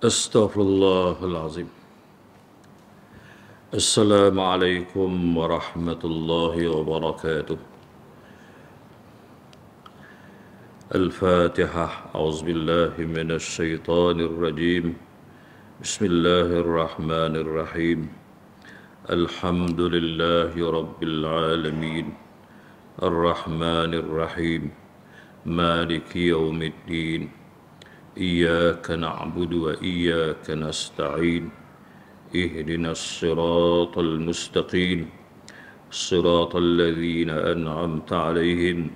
Astaghfirullahalazim. Assalamualaikum warahmatullahi wabarakatuh. Al-Fatihah. A'udzubillahi minasyaitonir rajim. Bismillahirrahmanirrahim. Alhamdulillahi rabbil alamin. Ar-Rahmanir-Rahim. Maliki yaumiddin. إياك نعبد وإياك نستعين اهدنا الصراط المستقيم صراط الذين أنعمت عليهم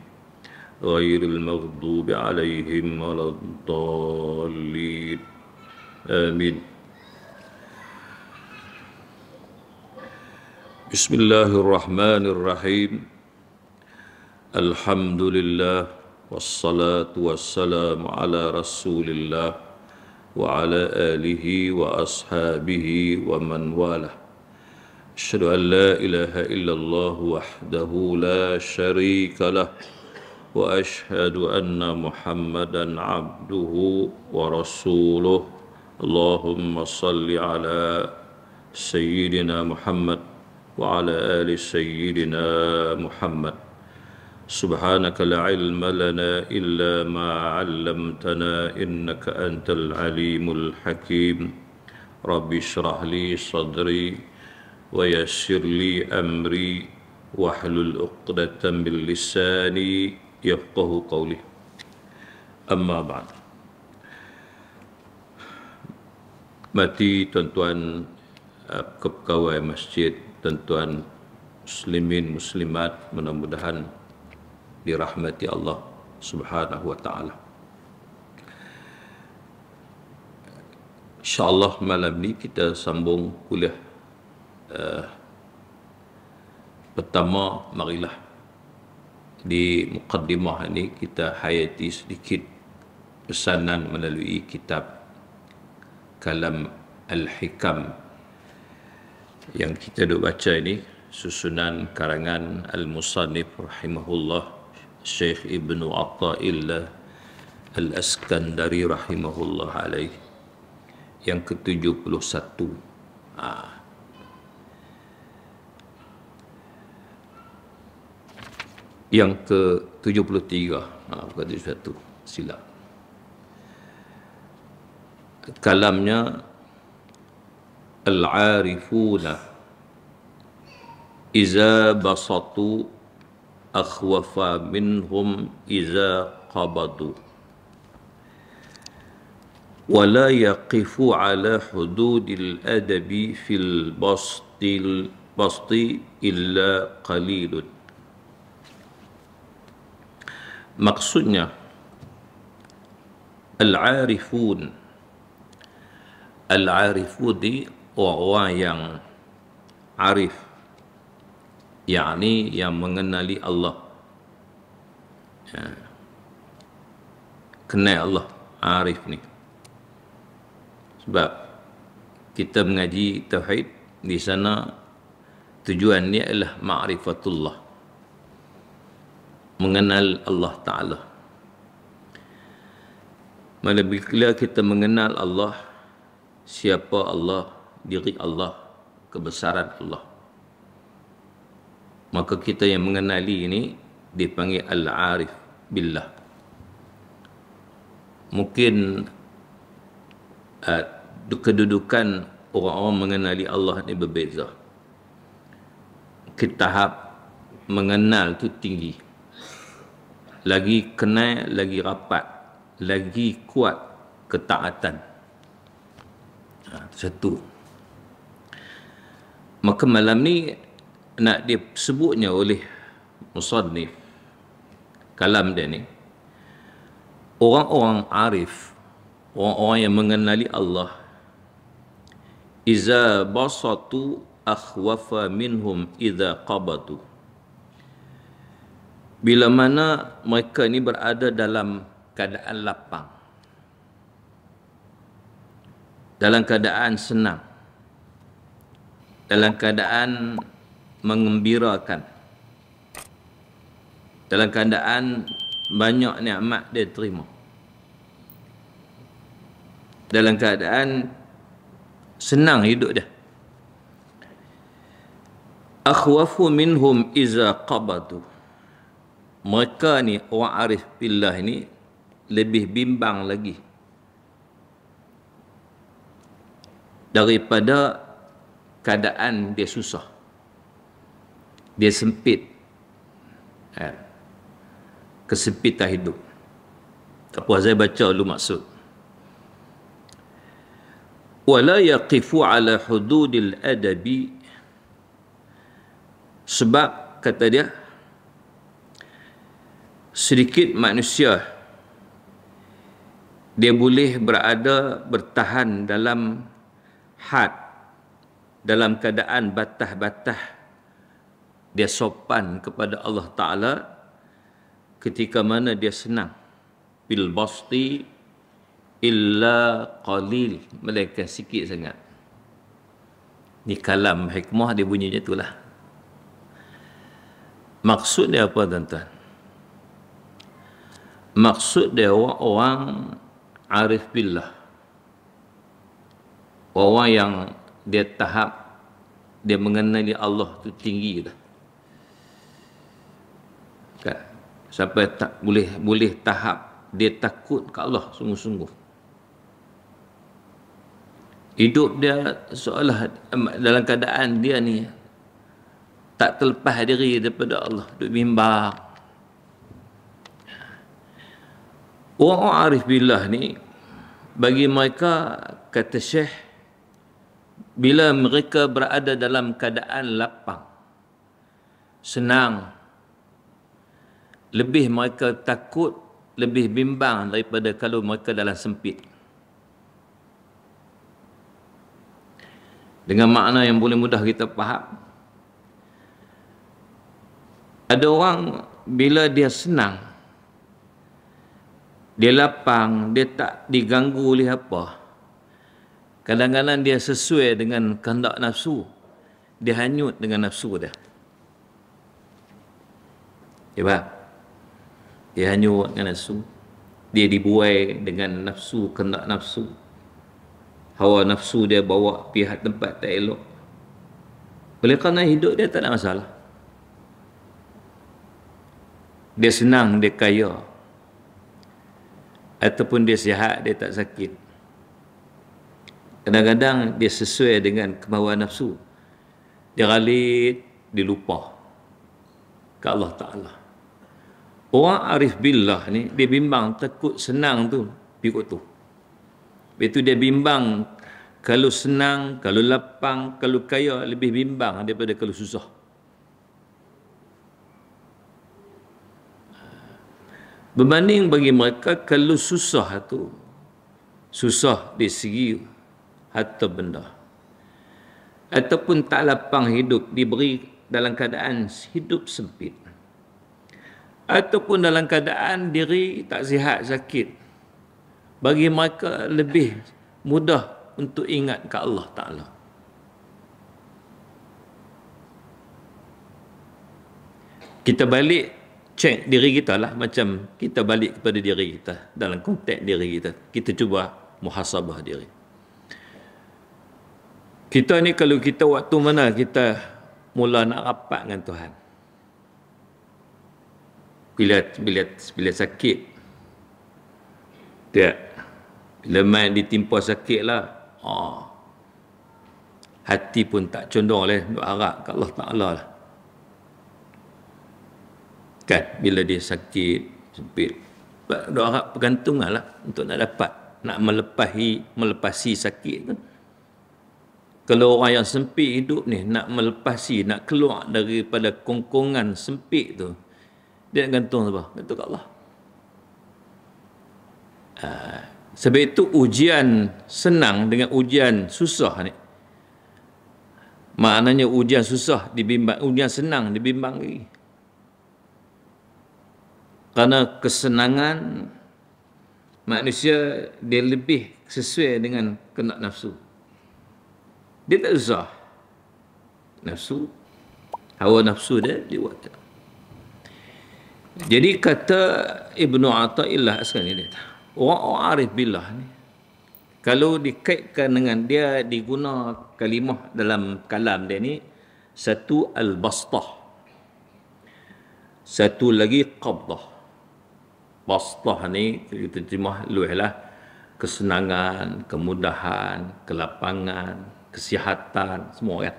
غير المغضوب عليهم ولا الضالين آمين. بسم الله الرحمن الرحيم. الحمد لله wassalatu wassalamu ala rasulillah wa ala alihi wa ashabihi wa man walah. Asyhadu an la ilaha illallah wahdahu la syarika lah wa asyhadu anna muhammadan abduhu wa rasuluh. Allahumma salli ala sayyidina Muhammad wa ala ali sayyidina Muhammad. Subhanaka la ilma lana illa ma 'allamtana innaka antal alimul hakim. Rabbi shrah li sadri wa yassir li amri wahlul 'uqdatam min lisani yafqahu qawli. Amma ba'd. Mati tuan-tuan pegawai masjid, tuan-tuan muslimin muslimat, mudah-mudahan dirahmati Allah Subhanahu wa taala. InsyaAllah malam ni kita sambung kuliah pertama. Marilah di muqaddimah ini kita hayati sedikit pesanan melalui kitab Kalam Al-Hikam yang kita duk baca ini, susunan karangan Al-Musannif rahimahullah Syekh Ibnu Atta'illah Al-Askandari rahimahullah alaih, yang ke-71. Yang ke-73, bukan 71, silap. Kalamnya Al-Arifuna iza basatu akhwafa minhum iza qabadu wa la yaqifu ala hududil adabi fil basti illa qalilun. Maksudnya al-arifun di orang yang arif, yakni yang mengenali Allah, kenal Allah, arif ni. Sebab kita mengaji tauhid di sana, tujuannya adalah ma'rifatullah, mengenal Allah Ta'ala. Bila kita mengenal Allah, siapa Allah, diri Allah, kebesaran Allah, maka kita yang mengenali ini dipanggil al-arif billah. Mungkin kedudukan orang-orang mengenali Allah ini berbeza. Tahap mengenal tu tinggi, lagi kenal, lagi rapat, lagi kuat ketaatan. Satu. Maka malam ni nak disebutnya oleh musannif kalam dia ni, orang-orang arif, orang-orang yang mengenali Allah, iza basatu akhwafa minhum idza qabatu, bila mana mereka ni berada dalam keadaan lapang, dalam keadaan senang, dalam keadaan mengembirakan. Dalam keadaan banyak nikmat dia terima. Dalam keadaan senang hidup dia. Akhwafu minhum iza qabadu. Mereka ni, orang arif billah ni, lebih bimbang lagi daripada keadaan dia susah, dia sempit, kesempitan hidup. Tak apa, saya baca dulu maksud. Wala yaqifu ala hududil adabi, sebab kata dia sedikit manusia dia boleh bertahan dalam had, dalam keadaan batah-batah dia sopan kepada Allah Ta'ala ketika mana dia senang. Bil basti illa qalil, melainkan sikit sangat. Ni kalam hikmah dia bunyinya itulah. Maksud dia apa tuan-tuan? Maksud dia orang arif billah, orang yang dia tahap dia mengenali Allah tu tinggi dah. Kan? Sampai tak boleh tahap dia takut ke Allah sungguh-sungguh. Hidup dia seolah dalam keadaan dia ni tak terlepas diri daripada Allah, duk bimbang. Orang arif billah ni, bagi mereka, kata Syekh, bila mereka berada dalam keadaan lapang, senang, lebih mereka takut, lebih bimbang daripada kalau mereka dalam sempit. Dengan makna yang boleh mudah kita faham, ada orang bila dia senang, dia lapang, dia tak diganggu oleh apa. Kadang-kadang dia sesuai dengan kehendak nafsu, dia hanyut dengan nafsu dia. Ya, faham? Dia hanyut dengan nafsu, dia dibuai dengan nafsu, kehendak nafsu. Hawa nafsu dia bawa pihak tempat tak elok. Oleh kerana hidup dia tak ada masalah. Dia senang, dia kaya, ataupun dia sihat, dia tak sakit. Kadang-kadang dia sesuai dengan kemahuan nafsu, dia galit, dia lupa ke Allah Ta'ala. Orang arif billah ni, dia bimbang, takut senang tu ikut tu. Itu dia bimbang, kalau senang, kalau lapang, kalau kaya, lebih bimbang daripada kalau susah. Berbanding bagi mereka, kalau susah tu, susah di segi harta benda, ataupun tak lapang hidup, diberi dalam keadaan hidup sempit, ataupun dalam keadaan diri tak sihat, sakit, bagi mereka lebih mudah untuk ingat ke Allah Ta'ala. Kita balik cek diri kita lah, macam kita balik kepada diri kita, dalam konteks diri kita, kita cuba muhasabah diri. Kita ni kalau kita waktu mana kita mula nak rapat dengan Tuhan, bila sakit, dia bila main ditimpa sakit lah, hati pun tak condong lah, duk harap ke Allah Ta'ala lah. Kan, bila dia sakit, sempit, duk harap pergantungan lah untuk nak dapat, nak melepasi sakit tu. Kalau orang yang sempit hidup ni, nak melepasi, nak keluar daripada kongkongan sempit tu, dia nak gantung apa? Gantung ke Allah. Sebab itu ujian senang dengan ujian susah ni, maknanya ujian susah dibimbang, ujian senang dibimbang lagi. Kerana kesenangan manusia dia lebih sesuai dengan kehendak nafsu. Dia tak susah. Nafsu Hawa nafsu dia buat. Jadi kata Ibnu Athaillah sekarang ni, orang arif billah ni, kalau dikaitkan dengan dia diguna kalimah dalam kalam dia ni, satu al-bastah, satu lagi qabdah. Bastah ni kita terjemah luahlah kesenangan, kemudahan, kelapangan, kesihatan, semua kan.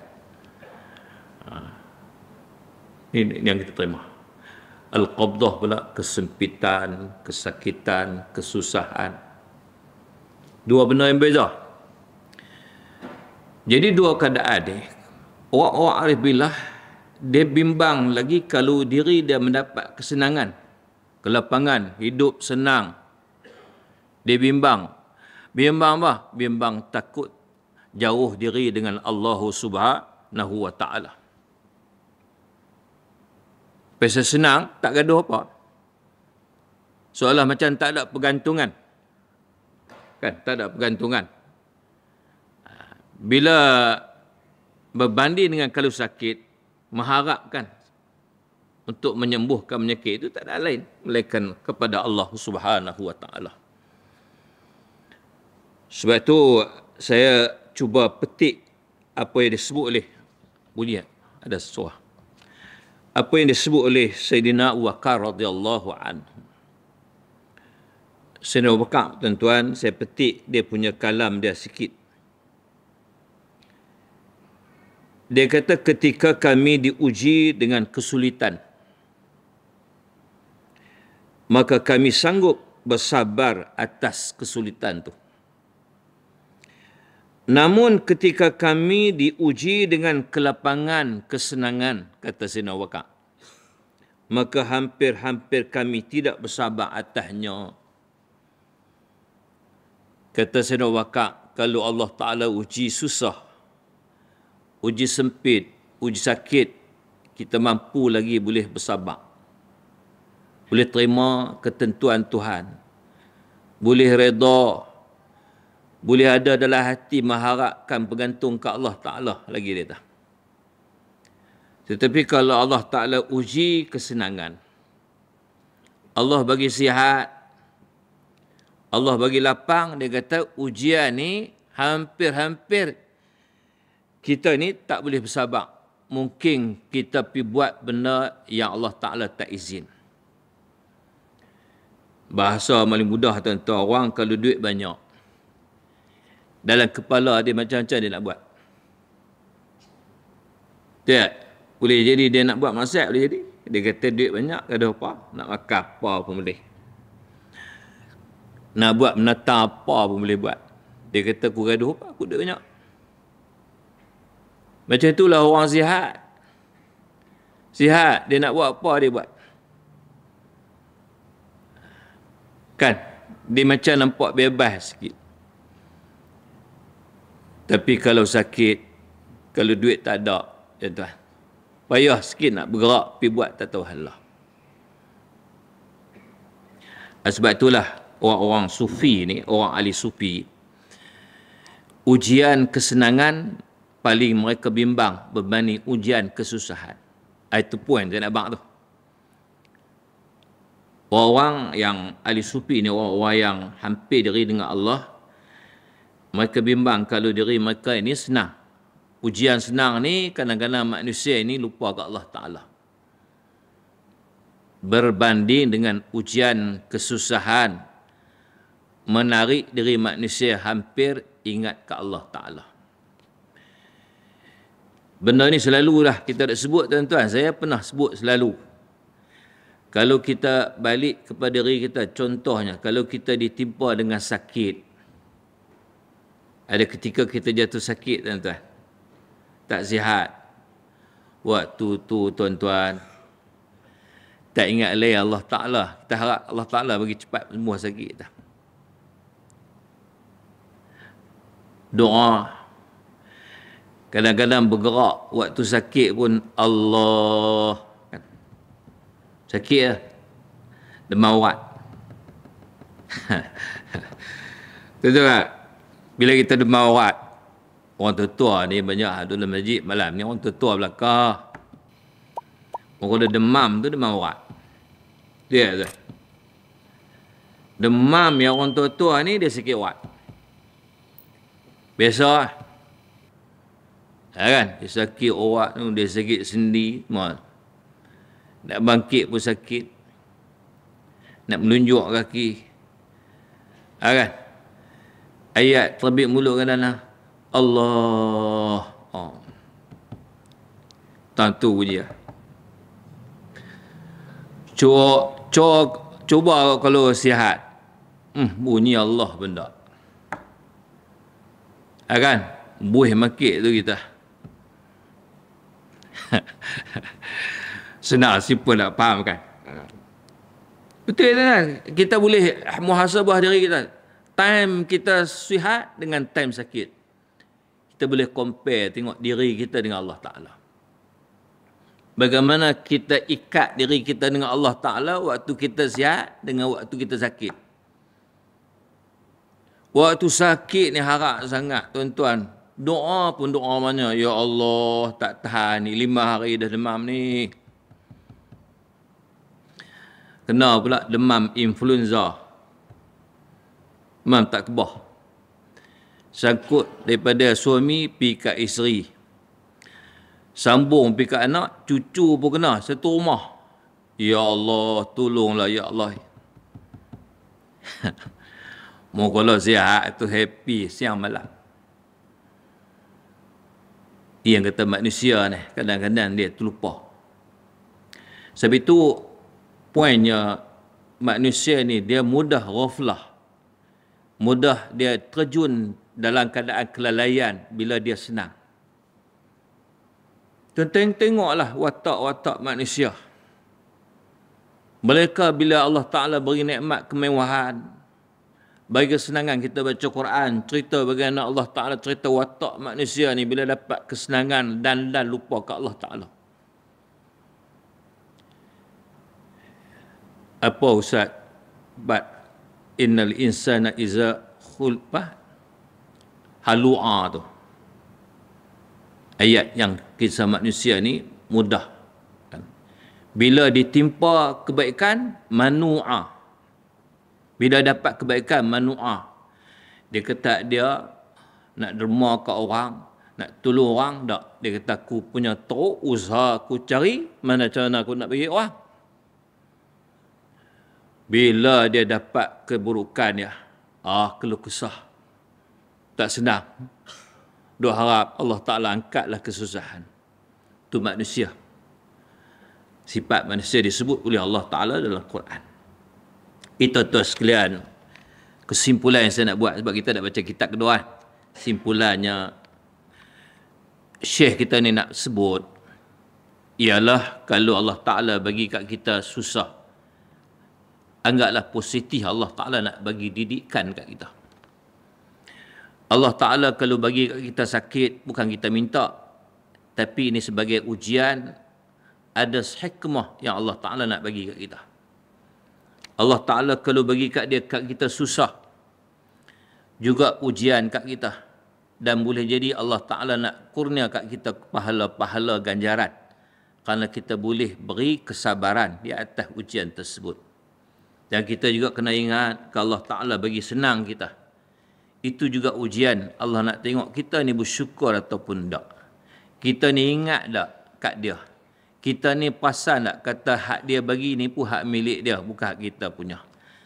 Ini yang kita terima. Al-qabdah pula kesempitan, kesakitan, kesusahan. Dua benda yang beza. Jadi dua keadaan ni, orang-orang arif billah dia bimbang lagi kalau diri dia mendapat kesenangan, kelapangan, hidup senang. Dia bimbang. Bimbang apa? Bimbang takut jauh diri dengan Allah Subhanahu wa taala. Pasal senang, tak gaduh apa. Seolah macam tak ada pergantungan. Kan, tak ada pergantungan. Bila berbanding dengan kalau sakit, mengharapkan untuk menyembuhkan penyakit itu tak ada lain melainkan kepada Allah Subhanahu wa taala. Sebab itu saya cuba petik apa yang disebut oleh bunyi ada surah. Apa yang disebut oleh Sayyidina Abu Bakar radhiyallahu anhu. Sayyidina Abu Bakar, tuan-tuan, saya petik dia punya kalam dia sikit. Dia kata ketika kami diuji dengan kesulitan, maka kami sanggup bersabar atas kesulitan itu. Namun ketika kami diuji dengan kelapangan, kesenangan, kata Sayyidina Abu Bakar, maka hampir-hampir kami tidak bersabar atasnya. Kata Sayyidina Abu Bakar, kalau Allah Ta'ala uji susah, uji sempit, uji sakit, kita mampu lagi boleh bersabar. Boleh terima ketentuan Tuhan. Boleh redha. Boleh ada dalam hati mengharapkan bergantung ke Allah Ta'ala lagi dia tak. Tetapi kalau Allah Ta'ala uji kesenangan, Allah bagi sihat, Allah bagi lapang, dia kata ujian ni hampir-hampir kita ni tak boleh bersabar. Mungkin kita pergi buat benda yang Allah Ta'ala tak izin. Bahasa paling mudah tuan-tuan, orang kalau duit banyak, dalam kepala dia macam-macam dia nak buat. Tak? Boleh jadi dia nak buat maksiat, boleh jadi. Dia kata duit banyak, ada apa? Nak makan apa pun boleh. Nak buat menatang apa pun boleh buat. Dia kata aku gaduh apa? Aku duit banyak. Macam itulah orang sihat. Sihat, dia nak buat apa dia buat. Kan? Dia macam nampak bebas sikit. Tapi kalau sakit, kalau duit tak ada, tuan-tuan, payah sikit nak bergerak, pergi buat tak tahu halah. Sebab itulah orang-orang sufi ni, orang ahli sufi, ujian kesenangan paling mereka bimbang berbanding ujian kesusahan. Itu poin saya nak bang tu. Orang yang ahli sufi ni, orang-orang yang hampir diri dengan Allah, mereka bimbang kalau diri mereka ini senang. Ujian senang ni kadang-kadang manusia ini lupa ke Allah Ta'ala. Berbanding dengan ujian kesusahan, menarik diri manusia hampir ingat ke Allah Ta'ala. Benda ni selalulah kita nak sebut, tuan-tuan. Saya pernah sebut selalu. Kalau kita balik kepada diri kita, contohnya, kalau kita ditimpa dengan sakit, ada ketika kita jatuh sakit, tuan-tuan, tak sihat. Waktu tu, tuan-tuan, tak ingat lagi Allah Ta'ala. Kita harap Allah Ta'ala bagi cepat sembuh sakit kita. Doa. Kadang-kadang bergerak waktu sakit pun Allah. Sakit lah. Demam urat. Tuan-tuan, bila kita demam urat, orang tua ni banyak dalam masjid malam ni, orang tua belakang. Orang ada demam tu demam urat. Dia tu. Demam yang orang tua-tua ni dia sikit urat. Biasa lah. Kan? Dia sakit urat tu, dia sakit sendi. Semua. Nak bangkit pun sakit. Nak menunjuk kaki. Kan? Ayat terbit mulut kan dalam. Allah. Oh. Tentu bunyi lah. Cuba kalau sihat. Bunyi Allah benda. Kan? Buih makik tu kita. Senang, simple nak faham kan? Betul kan? Kita boleh muhasabah diri kita. Time kita sihat dengan time sakit. Kita boleh compare, tengok diri kita dengan Allah Ta'ala. Bagaimana kita ikat diri kita dengan Allah Ta'ala waktu kita sihat dengan waktu kita sakit. Waktu sakit ni harap sangat tuan-tuan. Doa pun doa mana. Ya Allah, tak tahan ni. 5 hari dah demam ni. Kena pula demam influenza. Demam tak kebah. Sangkut daripada suami pergi kat isteri. Sambung pergi kat anak, cucu pun kena satu rumah. Ya Allah, tolonglah ya Allah. Mau kalau sihat tu happy siang malam. Yang kata manusia ni, kadang-kadang dia terlupa. Sebab itu, poinnya manusia ni dia mudah ghaflah. Mudah dia terjun dalam keadaan kelalaian bila dia senang. Tengoklah watak-watak manusia. Mereka bila Allah Ta'ala beri nikmat kemewahan, bagi kesenangan kita baca Quran, cerita bagaimana Allah Ta'ala cerita watak manusia ni bila dapat kesenangan dan lupa ke Allah Ta'ala. Apa Ustaz? Innal insana iza khulpa halu'a tu. Ayat yang kisah manusia ni mudah. Bila ditimpa kebaikan, manu'a. Bila dapat kebaikan, manu'a. Dia kata dia nak derma ke orang, nak tolong orang, tak. Dia kata aku punya teruk, usaha aku cari, mana cara aku nak bagi orang. Bila dia dapat keburukan dia, keluh kesah. Tak senang. Doa harap Allah Ta'ala angkatlah kesusahan. Itu manusia. Sifat manusia disebut oleh Allah Ta'ala dalam Quran. Itu sekalian kesimpulan yang saya nak buat sebab kita nak baca kitab kedua. Simpulannya Syekh kita ni nak sebut ialah kalau Allah Ta'ala bagi kat kita susah, anggaplah positif Allah Ta'ala nak bagi didikan kat kita. Allah Ta'ala kalau bagi kat kita sakit, bukan kita minta. Tapi ini sebagai ujian, ada hikmah yang Allah Ta'ala nak bagi kat kita. Allah Ta'ala kalau bagi kat kita susah, juga ujian kat kita. Dan boleh jadi Allah Ta'ala nak kurnia kat kita pahala-pahala ganjaran. Kerana kita boleh beri kesabaran di atas ujian tersebut. Dan kita juga kena ingat, kalau Allah Ta'ala bagi senang kita, itu juga ujian. Allah nak tengok kita ni bersyukur ataupun tak. Kita ni ingat tak kat dia. Kita ni perasan tak kata hak dia bagi ni pun hak milik dia, bukan hak kita punya.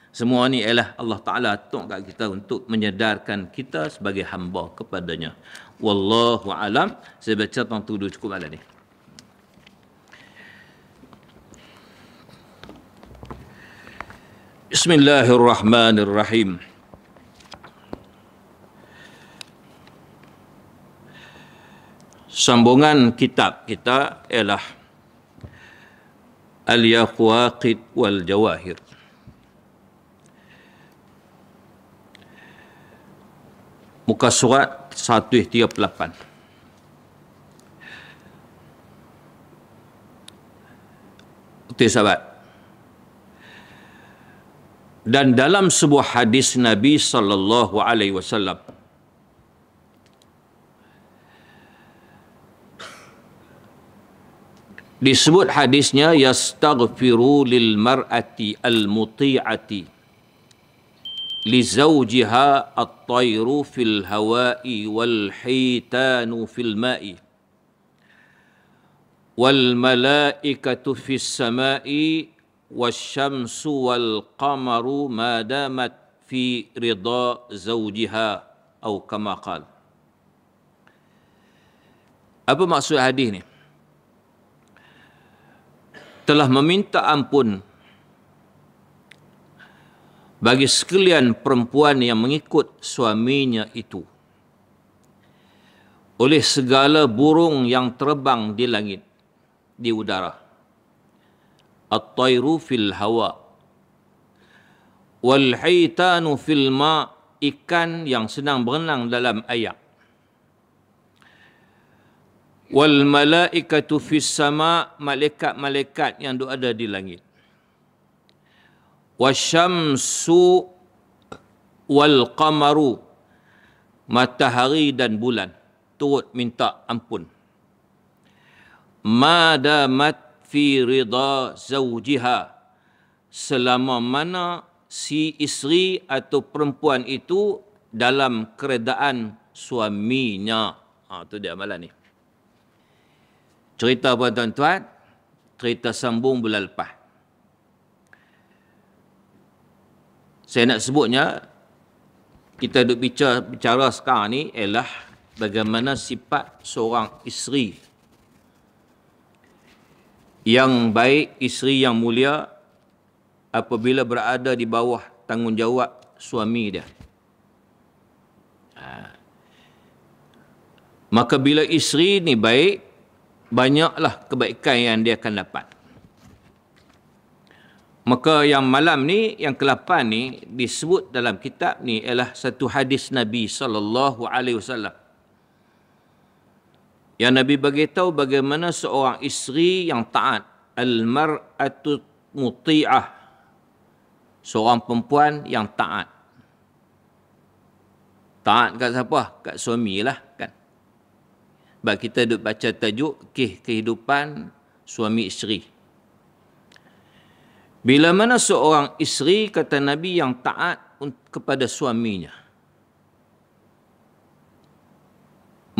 Semua ni ialah Allah Ta'ala atuk kat kita untuk menyedarkan kita sebagai hamba kepadanya. Wallahu alam. Saya baca tentang tu dulu cukup malam ni. Bismillahirrahmanirrahim. Sambungan kitab kita ialah Al-Yaqwaqid wal Jawahir. Muka surat 138. Itu sahabat. Dan dalam sebuah hadis Nabi sallallahu alaihi wasallam, Disebut hadisnya yastaghfiru lil mar'ati al-muti'ati li zawjiha at-tayru fil hawa'i wal hitanu fil ma'i wal malaikatu fis sama'i wasyamsu wal qamaru ma damat fi ridha zawjiha atau kama qala. Apa maksud hadis ni? Telah meminta ampun bagi sekalian perempuan yang mengikut suaminya itu oleh segala burung yang terbang di langit, di udara. At-tayru fil hawa wal hitanu fil ma, ikan yang sedang berenang dalam air. Wal malaikatu fis sama, malaikat-malaikat yang ada di langit. Wasyamsu wal qamaru, matahari dan bulan turut minta ampun. Madamat fi ridha zawjiha, selama mana si isteri atau perempuan itu dalam keredaan suaminya. Itu dia amalan ni. Cerita apa tuan-tuan? Cerita sambung bulan lepas. Saya nak sebutnya, kita duk bicara sekarang ni ialah bagaimana sifat seorang isteri yang baik, isteri yang mulia apabila berada di bawah tanggungjawab suami dia. Maka bila isteri ni baik, banyaklah kebaikan yang dia akan dapat. Maka yang malam ni, yang ke-8 ni, disebut dalam kitab ni ialah satu hadis Nabi SAW. Yang Nabi beritahu bagaimana seorang isteri yang taat, al-mar'atu muti'ah, seorang perempuan yang taat. Taat kat siapa? Kat suami lah kan. Sebab kita duk baca tajuk kehidupan suami isteri. Bila mana seorang isteri, kata Nabi, yang taat kepada suaminya,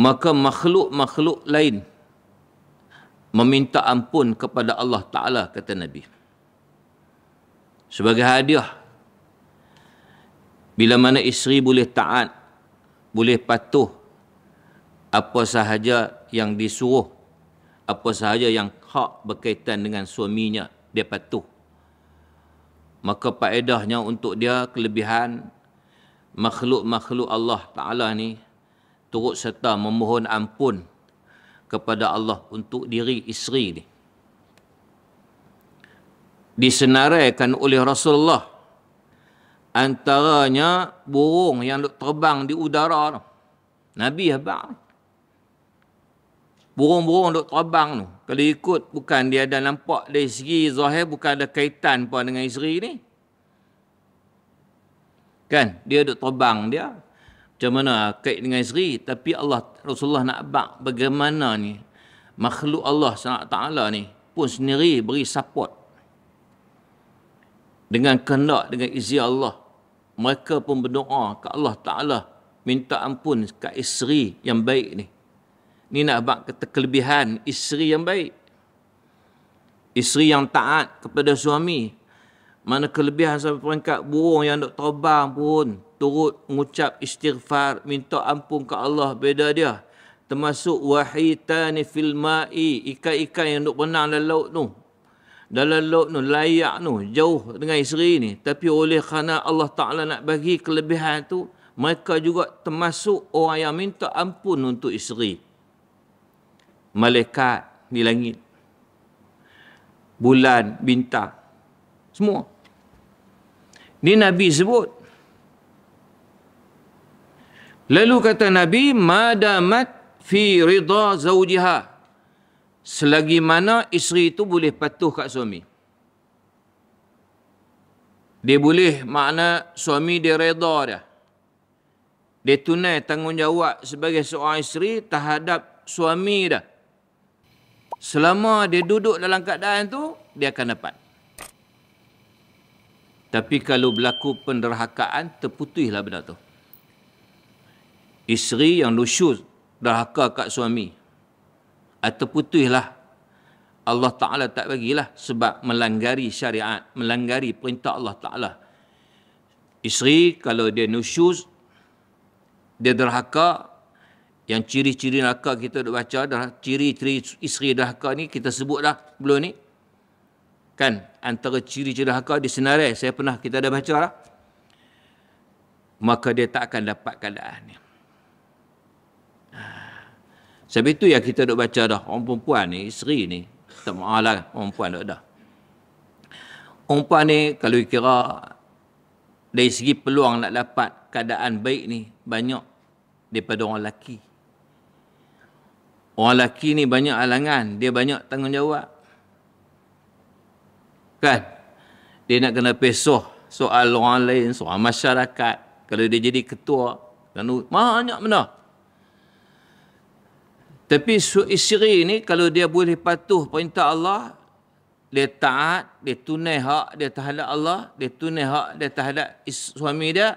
maka makhluk-makhluk lain meminta ampun kepada Allah Ta'ala, kata Nabi. Sebagai hadiah, bila mana isteri boleh taat, boleh patuh apa sahaja yang disuruh, apa sahaja yang hak berkaitan dengan suaminya, dia patuh. Maka faedahnya untuk dia, kelebihan makhluk-makhluk Allah Ta'ala ni turut serta memohon ampun kepada Allah untuk diri isteri ni. Disenaraikan oleh Rasulullah, antaranya burung yang terbang di udara tu. Nabi habaq. Burung-burung duk terbang tu, kalau ikut bukan dia ada nampak dari segi zahir, bukan ada kaitan pun dengan isteri ni. Kan, dia duk terbang dia. Macam mana kait dengan isteri, tapi Rasulullah nak abang bagaimana ni makhluk Allah SWT ni pun sendiri beri support. Dengan kehendak, dengan izin Allah, mereka pun berdoa ke Allah Ta'ala, minta ampun ke isteri yang baik ni. Ni nak abang kata kelebihan isteri yang baik. Isteri yang taat kepada suami. Mana kelebihan sampai peringkat burung yang duk terbang pun turut mengucap istighfar, minta ampun ke Allah, beda dia. Termasuk wahitani fil ma'i, ikan-ikan yang duk berenang dalam laut tu. Dalam laut tu, layak tu, jauh dengan isteri ni. Tapi oleh kerana Allah Ta'ala nak bagi kelebihan tu, mereka juga termasuk orang yang minta ampun untuk isteri. Malaikat di langit, bulan, bintang, semua. Ini Nabi sebut. Lalu kata Nabi, madamat fi ridha zawjiha, selagi mana isteri itu boleh patuh kat suami. Dia boleh, makna suami dia redha dia. Dia tunai tanggungjawab sebagai seorang isteri terhadap suami dia. Selama dia duduk dalam keadaan tu, dia akan dapat. Tapi kalau berlaku penderhakaan, terputuslah benda tu. Isteri yang nusyuz derhaka kat suami, terputuslah. Allah Ta'ala tak bagilah sebab melanggari syariat, melanggari perintah Allah Ta'ala. Isteri kalau dia nusyuz, dia derhaka, yang ciri-ciri derhaka kita dah baca dah, ciri-ciri isteri derhaka ni kita sebut dah belum ni? Kan antara ciri-ciri derhaka di senarai kita dah baca dah. Maka dia tak akan dapat keadaan ni. Sebab itu yang kita duk baca dah, orang perempuan ni, isteri ni, tak maaf lah orang perempuan duk dah. Orang perempuan ni kalau kira dari segi peluang nak dapat keadaan baik ni banyak daripada orang lelaki. Orang lelaki ni banyak halangan, dia banyak tanggungjawab. Kan? Dia nak kena pesoh soal orang lain, soal masyarakat. Kalau dia jadi ketua, banyak benda. Tapi isteri ni kalau dia boleh patuh perintah Allah, dia taat, dia tunai hak dia terhadap Allah, dia tunai hak dia terhadap suami dia,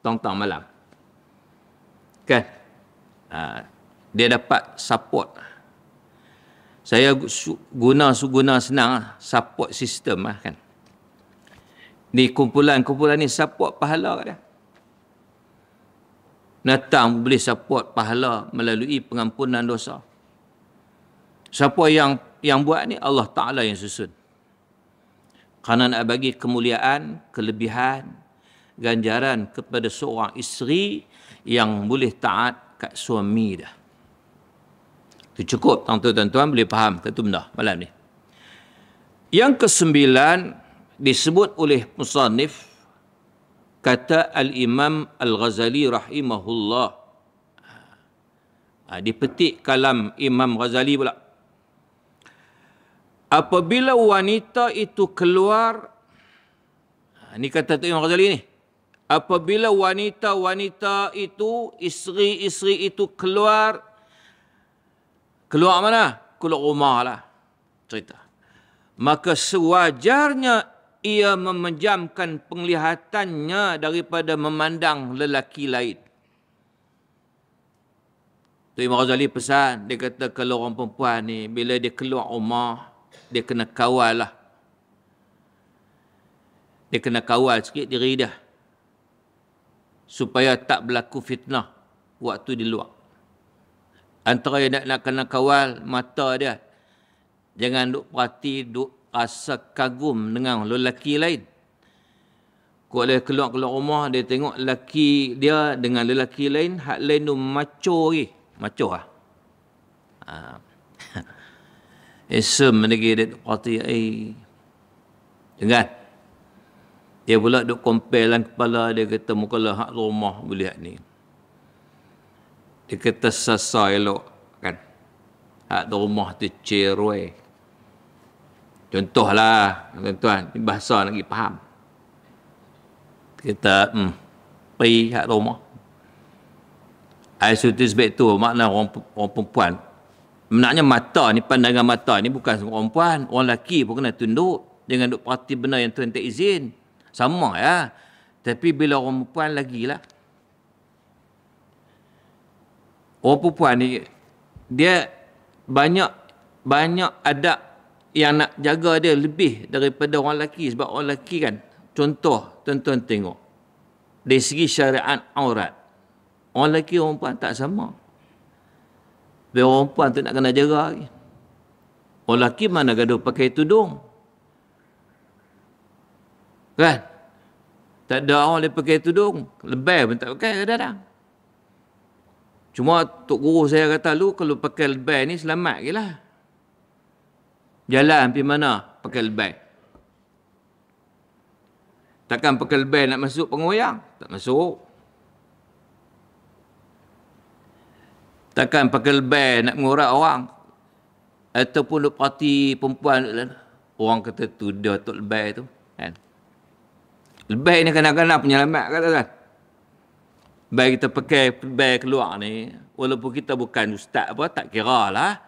tong-tong malam. Kan? Dia dapat support. Saya guna senang support system kan. Ni kumpulan ni support pahala kat dia. Datang boleh support pahala melalui pengampunan dosa. Siapa yang buat ni? Allah Ta'ala yang susun. Kerana nak bagi kemuliaan, kelebihan, ganjaran kepada seorang isteri yang boleh taat kat suami dah. Itu cukup, tuan-tuan boleh faham satu benda malam ni. Yang kesembilan disebut oleh musannif, kata Al-Imam Al-Ghazali rahimahullah. Dipetik kalam Imam Ghazali pula. Apabila wanita itu keluar, ni kata Imam Ghazali ni. Apabila wanita itu, isteri-isteri itu keluar mana? Keluar rumah lah. Cerita. Maka sewajarnya ia memejamkan penglihatannya daripada memandang lelaki lain. Tu Imam Ghazali pesan, dia kata kalau orang perempuan ni, bila dia keluar rumah, dia kena kawal lah. Dia kena kawal sikit diri dia. Supaya tak berlaku fitnah waktu di luar. Antara yang nak kena kawal mata dia. Jangan duk perhati, duk rasa kagum dengan lelaki lain. Kalau dia keluar rumah, dia tengok lelaki dia dengan lelaki lain, hak lain tu macho lagi. Macho lah. Esem lagi dia duk perhati. Jangan. Dia pula duk compare dalam kepala dia, kata mukalah hak rumah boleh hak ni. Dia kata sasa elok kan. Hak rumah tu cerewet. Contohlah, tuan-tuan, ni bahasa nak pergi faham. Kita pergi kat rumah. Sebab tu makna orang perempuan. Sebenarnya mata ni, pandangan mata ni bukan semua orang perempuan. Orang lelaki pun kena tunduk. Jangan duk perhati benda yang Tuhan tak izin. Sama ya. Tapi bila orang perempuan lagilah. Orang perempuan ni, dia banyak adab yang nak jaga dia lebih daripada orang lelaki. Sebab orang lelaki kan, contoh, tuan-tuan tengok. Dari segi syariat aurat, orang lelaki orang perempuan tak sama. Biar orang perempuan tu nak kena jaga lagi. Orang lelaki mana gaduh pakai tudung. Kan? Tak ada orang dia pakai tudung. Lebay pun tak pakai kadang-kadang. Cuma Tok Guru saya kata lu kalau pakai lebay ni selamat je lah. Jalan pergi mana pakai lebay. Takkan pakai lebay nak masuk pengoyang? Tak masuk. Takkan pakai lebay nak mengorak orang. Ataupun duk parti perempuan. Orang kata tu dia tok lebay tu. Kan? Lebay ni kadang-kadang penyelamat kata kan. Baik kita pakai lebay keluar ni. Walaupun kita bukan ustaz apa, tak kira lah.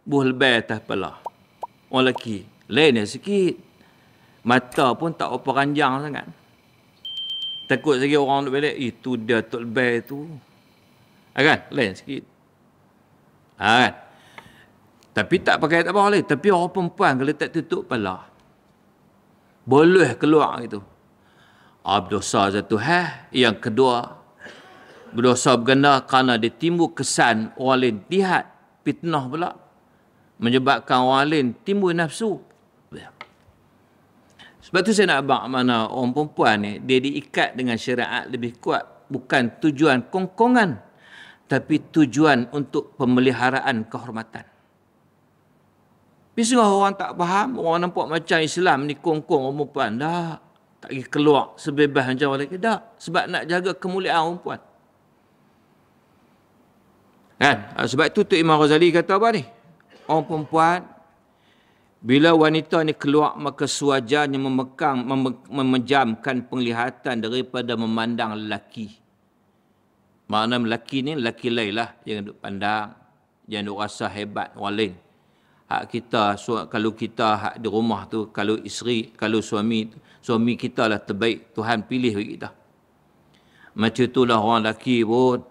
buh lebih atas kepala. Orang lelaki. Lainnya sikit. Mata pun tak apa ranjang sangat. Takut lagi orang duk balik, itu dia Tok Lebih tu. Kan? Lain sikit. Kan? Tapi tak pakai tak apa lain. Tapi orang perempuan kalau tak tutup kepala, boleh keluar gitu. Berdosa satu. Yang kedua, berdosa berganda kerana dia timbul kesan orang lain lihat, fitnah pula. Menyebabkan orang lain timbul nafsu. Sebab tu saya nak abang mana orang perempuan ni, dia diikat dengan syariat lebih kuat. Bukan tujuan kongkongan, tapi tujuan untuk pemeliharaan kehormatan. Biasanya orang tak faham, orang nampak macam Islam ni kongkong orang perempuan. Tak. Tak pergi keluar sebebas macam orang lelaki. Tak. Sebab nak jaga kemuliaan orang perempuan. Kan? Sebab tu Tok Imam Ghazali kata apa ni? Orang perempuan, bila wanita ni keluar, maka sewajarnya memejamkan penglihatan daripada memandang lelaki. Makna lelaki ni, lelaki lain lah. Jangan duk pandang. Jangan duk rasa hebat orang lain. Hak kita, kalau kita hak di rumah tu, kalau isteri, kalau suami kita lah terbaik. Tuhan pilih bagi kita. Macam itulah orang lelaki pun.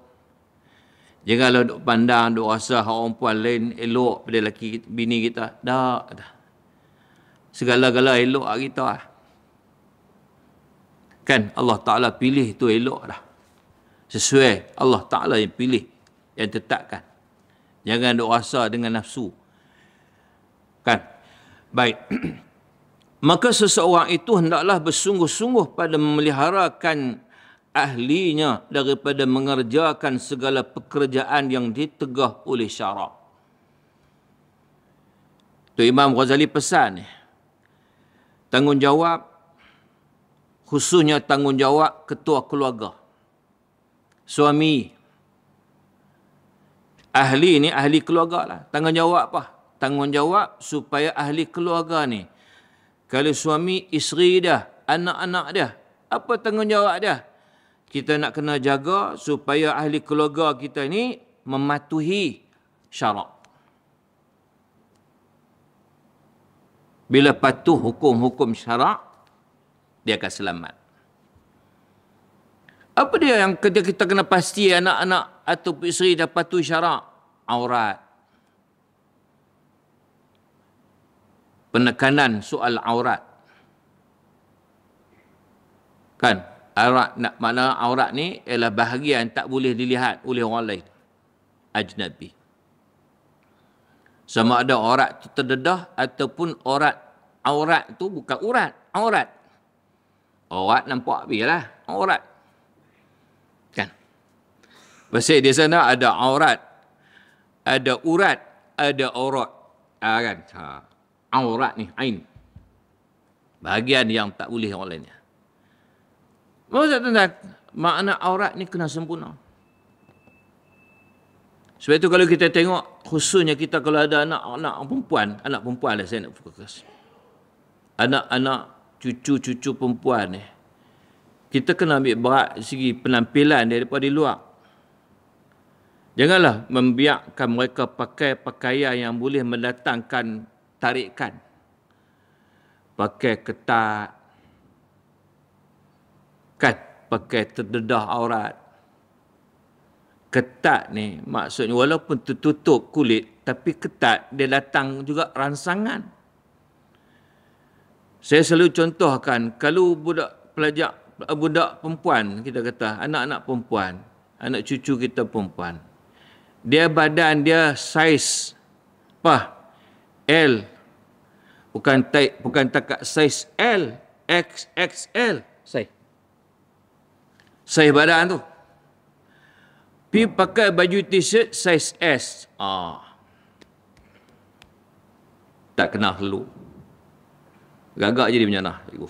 Janganlah duk pandang, duk rasa orang perempuan lain elok pada lelaki bini kita. Tak. Segala-gala elok kita lah. Kan Allah Ta'ala pilih tu elok dah. Sesuai Allah Ta'ala yang pilih, yang tetapkan. Jangan duk rasa dengan nafsu. Kan? Baik. Maka seseorang itu hendaklah bersungguh-sungguh pada memeliharakan ahlinya daripada mengerjakan segala pekerjaan yang ditegah oleh syarak. Tu Imam Ghazali pesan ni. Tanggungjawab, khususnya tanggungjawab ketua keluarga. Suami. Ahli ni ahli keluarga lah. Tanggungjawab apa? Tanggungjawab supaya ahli keluarga ni, kalau suami, isteri dia, anak-anak dia, apa tanggungjawab dia? Kita nak kena jaga supaya ahli keluarga kita ni mematuhi syarak. Bila patuh hukum-hukum syarak, dia akan selamat. Apa dia yang kita kena pasti anak-anak atau isteri dah patuh syarak? Aurat. Penekanan soal aurat. Kan? Makna aurat ni ialah bahagian tak boleh dilihat oleh orang lain. Ajnabi. Sama ada aurat tu terdedah ataupun aurat tu bukan urat. Aurat. Aurat nampak habis lah. Aurat. Kan? Pasal di sana ada aurat, ada urat, ada aurat. Kan? Aurat ni, ain. Bahagian yang tak boleh orang lainnya. Maksud tuan-tuan, makna aurat ni kena sempurna. Sebab itu kalau kita tengok, khususnya kita kalau ada anak perempuan lah saya nak fokus. Anak-anak, cucu-cucu perempuan ni, kita kena ambil berat segi penampilan daripada luar. Janganlah membiarkan mereka pakai pakaian yang boleh mendatangkan tarikan. Pakai ketat. Kan? Pakai terdedah aurat. Ketat ni maksudnya walaupun tertutup kulit, tapi ketat dia datang juga rangsangan. Saya selalu contohkan, kalau budak perempuan, kita kata, anak-anak perempuan, anak cucu kita perempuan, dia badan dia saiz apa? L. Bukan takat saiz L, XXL saiz. Saiz badan tu. Pergi pakai baju t-shirt saiz S. Tak kena helu. Gagak jadi macam mana?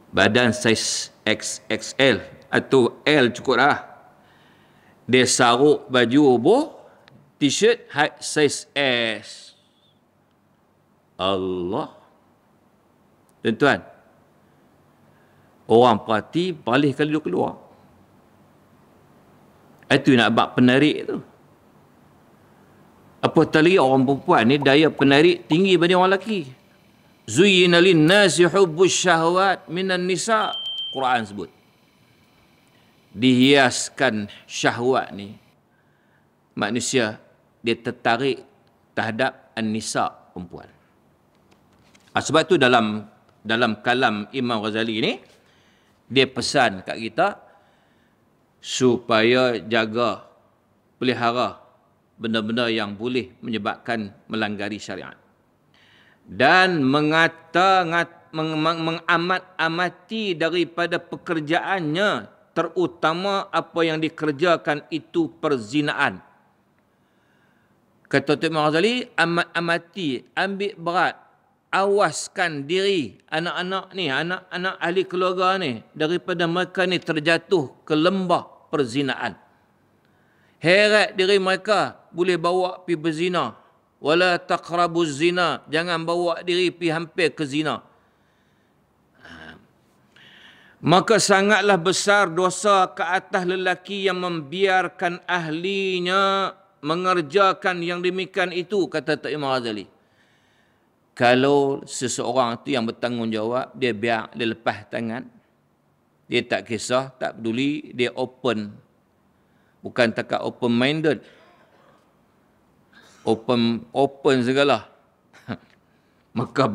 Badan saiz XXL atau L cukup dah. Dia saruk baju oboh, t-shirt saiz S. Allah. Tuan-tuan, orang parti paling kali dia keluar. Itu nak bak penarik tu. Apatah lagi orang perempuan ni daya penarik tinggi berbanding orang lelaki. Zuyyina lin-nasi hubbus syahwat minan nisa. Quran sebut. Dihiaskan syahwat ni. Manusia dia tertarik terhadap an-nisa, perempuan. Sebab tu dalam kalam Imam Ghazali ni dia pesan kat kita supaya jaga, pelihara benda-benda yang boleh menyebabkan melanggari syariat. Dan mengamat-amati daripada pekerjaannya, terutama apa yang dikerjakan itu perzinaan. Kata Imam Ghazali, amati, ambil berat, awaskan diri anak-anak ni, anak-anak ahli keluarga ni, daripada mereka ni terjatuh ke lembah perzinaan. Heret diri mereka boleh bawa pergi berzina. Wala taqrabuz zina. Jangan bawa diri pergi hampir ke zina. Maka sangatlah besar dosa ke atas lelaki yang membiarkan ahlinya mengerjakan yang demikian itu, kata Tok Imam Ghazali. Kalau seseorang itu yang bertanggungjawab, dia biar, dia lepas tangan. Dia tak kisah, tak peduli, dia open. Bukan takat open-minded. Open segala. Maka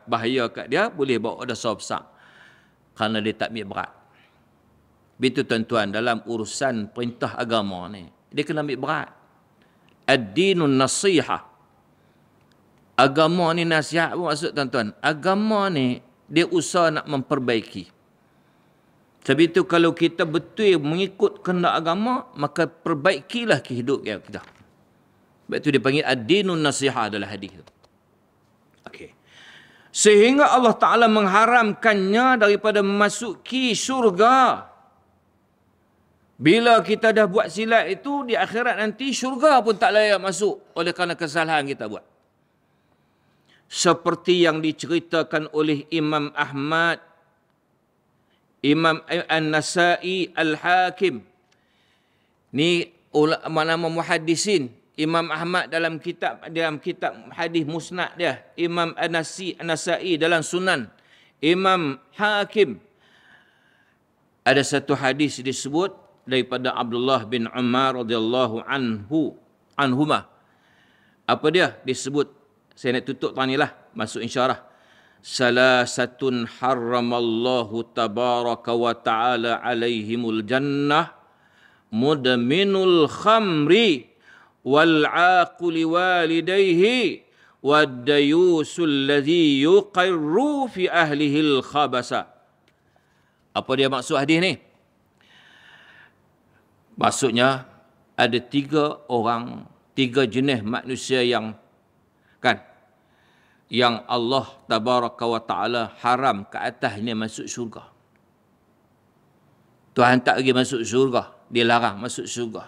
bahaya kat dia, boleh bawa dosa besar. Kerana dia tak ambil berat. Begitu tuan-tuan, dalam urusan perintah agama ni, dia kena ambil berat. Ad-dinun nasihah. Agama ni nasihat pun maksud tuan-tuan. Agama ni, dia usaha nak memperbaiki. Sebab itu kalau kita betul mengikut kehendak agama, maka perbaikilah kehidupan kita. Sebab itu dia panggil ad-dinun nasihah dalam hadis itu. Okey. Sehingga Allah Ta'ala mengharamkannya daripada memasuki syurga. Bila kita dah buat silap itu, di akhirat nanti syurga pun tak layak masuk oleh kerana kesalahan kita buat. Seperti yang diceritakan oleh Imam Ahmad, Imam An-Nasa'i, Al-Hakim. Ni nama muhaddisin. Imam Ahmad dalam kitab hadis musnad dia. Imam An-Nasa'i dalam sunan. Imam Hakim. Ada satu hadis disebut daripada Abdullah bin Umar radhiyallahu anhuma. Apa dia? Disebut. Saya nak tutup tadi lah. Masuk insyarah. Salasatun harramallahu tabaraka wa ta'ala alaihimul jannah mudminul khamri wal aquli walidayhi wad dayusul ladzi yuqirru fi ahlihil khabasa. Apa dia maksud hadis ni? Maksudnya ada tiga jenis manusia yang Allah tabaraka wa ta'ala haram ke atasnya masuk syurga. Tuhan tak bagi masuk syurga. Dia larang masuk syurga.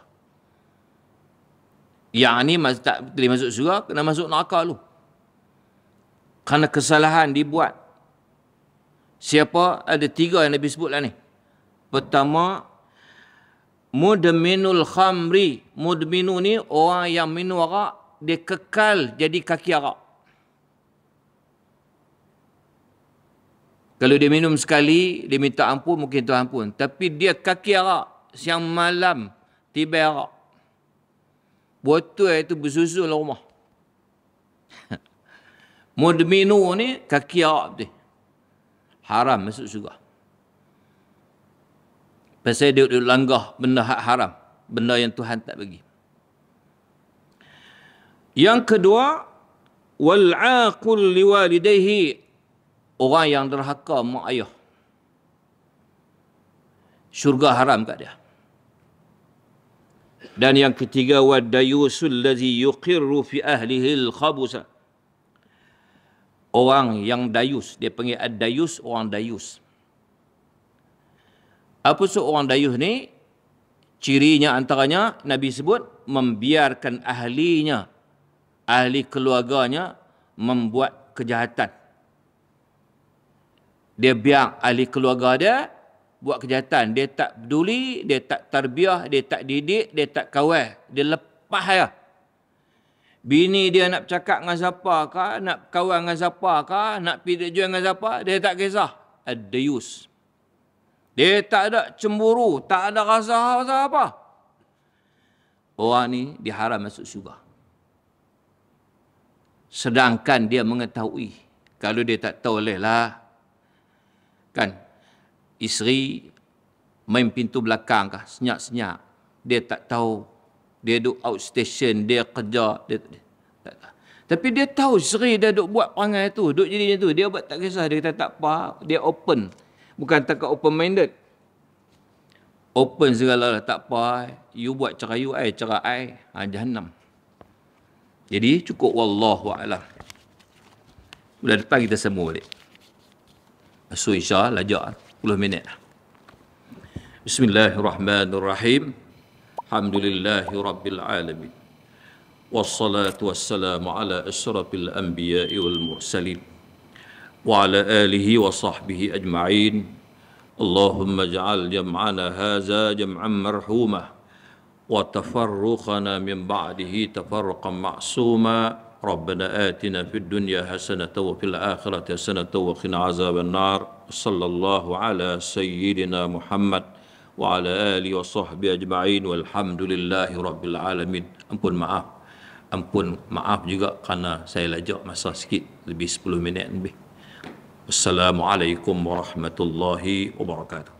Yang ni tak boleh masuk syurga, kena masuk neraka dulu. Kerana kesalahan dibuat. Siapa? Ada tiga yang Nabi sebut lah ni. Pertama, mudminul khamri. Mudminu ni orang yang minum arak, dia kekal jadi kaki arak. Kalau dia minum sekali, dia minta ampun, mungkin Tuhan ampun. Tapi dia kaki arak, siang malam, tiba arak. Botol itu bersusul rumah. Mudminu ni, kaki arak betul. Haram masuk syurga. Pasal dia langgar benda hak haram. Benda yang Tuhan tak bagi. Yang kedua, wal'aqul liwalidayhi. Orang yang derhaka mak ayah. Syurga haram kat dia. Dan yang ketiga, wadayusul ladzi yuqirru fi ahlihi al-khabusa. Orang yang dayus, dia panggil ad-dayus, orang dayus. Apa maksud orang dayus ni? Cirinya antaranya Nabi sebut membiarkan ahlinya, ahli keluarganya membuat kejahatan. Dia biar ahli keluarga dia buat kejahatan. Dia tak peduli, dia tak tarbiyah, dia tak didik, dia tak kawal. Dia lepas dia. Bini dia nak bercakap dengan siapa kah, nak kawan dengan siapa kah, nak pergi jual dengan siapa, dia tak kisah. Ad-dayus. Dia tak ada cemburu, tak ada rasa apa. Orang ni diharam masuk syurga. Sedangkan dia mengetahui, kalau dia tak tahu lah, kan, isteri main pintu belakang kah, senyap-senyap. Dia tak tahu. Dia duduk outstation, dia kerja. Dia tak tahu. Tapi dia tahu isteri dia duduk buat perangai tu, duduk jadi tu. Dia buat tak kisah, dia kata tak apa. Dia open. Bukan takat open-minded. Open segala, tak apa. You buat cara you, cara I. Jahannam. Jadi cukup wallahu a'lam. Bulan depan kita sambung balik. So insya-Allah lajak 10 minit. Bismillahirrahmanirrahim. Alhamdulillahi rabbil alamin. Wassalatu wassalamu ala asyrafil anbiya'i wal mursalin. Wa ala alihi wa sahbihi ajma'in. Allahumma ja'al jam'ana haza jam'an marhumah. Wa tafarruqana min ba'dihi tafarruqan ma'suma. Rabbana atina fid dunya hasanatan wa fil akhirati hasanatan wa qina azaban nar. Sallallahu ala sayyidina Muhammad wa ala alihi wa sahbihi ajma'in walhamdulillahi rabbil alamin. Ampun maaf juga kerana saya lajak masa sikit, lebih 10 minit lebih. Assalamualaikum warahmatullahi wabarakatuh.